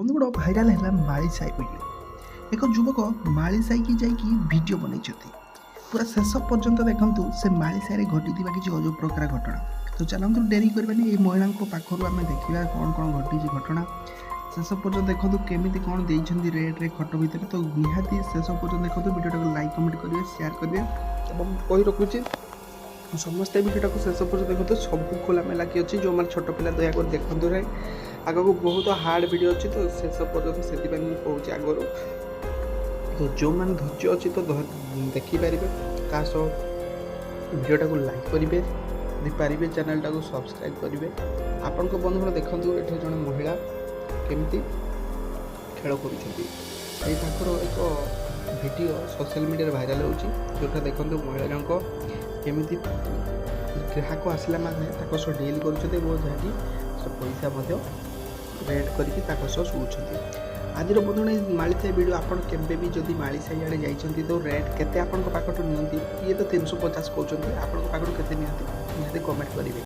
ବନ୍ଧୁଗଡ଼ viral ହେଲା Malisahi video. ଏକ ଯୁବକ ମାଳିସାହିକି ଯାଇକି ଭିଡ଼ିଓ ବନେଇଛନ୍ତି। ପୁରା ଶେଷ ପର୍ଯ୍ୟନ୍ତ ଦେଖନ୍ତୁ ସେ ମାଳିସାହିରେ ଘଟିଥିବା କିଛି ଅଜବ ପ୍ରକାର ଘଟଣା। ତ ଚାଲନ୍ତୁ ଡେରି କରିବାନି, ଏହି ମହିଳାଙ୍କ ପାଖରୁ ଆମେ ଦେଖିବା କ'ଣ କ'ଣ ଘଟିଛି ଘଟଣା। ଶେଷ ପର୍ଯ୍ୟନ୍ତ ଦେଖନ୍ତୁ କେମିତି କ'ଣ ଦେଇଛନ୍ତି ରେଟ୍ରେ ଖଟ ଭିତରେ। ତ ନିହାତି ଶେଷ ପର୍ଯ୍ୟନ୍ତ ଦେଖନ୍ତୁ, ଭିଡ଼ିଓଟାକୁ ଲାଇକ୍ କମେଣ୍ଟ କରିବେ, ସେୟାର କରିବେ ଏବଂ କହି ରଖୁଛି ସମସ୍ତେ ଭିଡ଼ିଓଟାକୁ ଶେଷ ପର୍ଯ୍ୟନ୍ତ ଦେଖନ୍ତୁ। ସବୁ ଖୋଲାମେଲା କି ଅଛି, ଯେଉଁମାନେ ଛୋଟ ପିଲା ଦୟାକରି ଦେଖନ୍ତୁ ନାହିଁ। ଆଗକୁ ବହୁତ ହାର୍ଡ଼ ଭିଡ଼ିଓ ଅଛି, ତ ଶେଷ ପର୍ଯ୍ୟନ୍ତ ସେଥିପାଇଁ ମୁଁ କହୁଛି ଆଗରୁ। ତ ଯେଉଁମାନେ ଧୈର୍ଯ୍ୟ ଅଛି ତ ଦେଖିପାରିବେ, ତା ସହ ଭିଡ଼ିଓଟାକୁ ଲାଇକ୍ କରିବେ, ଯଦି ପାରିବେ ଚ୍ୟାନେଲଟାକୁ ସବସ୍କ୍ରାଇବ୍ କରିବେ। ଆପଣଙ୍କ ବନ୍ଧୁଗଣ ଦେଖନ୍ତୁ, ଏଠି ଜଣେ ମହିଳା କେମିତି ଖେଳ କରୁଛନ୍ତି। ଏଇ ତାଙ୍କର ଏକ ଭିଡ଼ିଓ ସୋସିଆଲ ମିଡ଼ିଆରେ ଭାଇରାଲ୍ ହେଉଛି, ଯେଉଁଟା ଦେଖନ୍ତୁ ମହିଳା ଜଣକ କେମିତି ଗ୍ରାହକ ଆସିଲା ମାନେ ତାଙ୍କ ସହ ଡିଲ୍ କରୁଛନ୍ତି ଏବଂ ଯାହାକି ସେ ପଇସା ମଧ୍ୟ ରେଟ୍ କରିକି ତାଙ୍କ ସହ ଶୁଣୁଛନ୍ତି। ଆଜିର ବନ୍ଧୁଗଣ ଏହି ମାଳିସାହି ଭିଡ଼ିଓ, ଆପଣ କେବେ ବି ଯଦି ମାଳିସାହି ଆଡ଼େ ଯାଇଛନ୍ତି ତ ରେଟ୍ କେତେ ଆପଣଙ୍କ ପାଖରୁ ନିଅନ୍ତି? ଇଏ ତ 350 କହୁଛନ୍ତି, ଆପଣଙ୍କ ପାଖରୁ କେତେ ନିଅନ୍ତି ନିହାତି କମେଣ୍ଟ କରିବେ।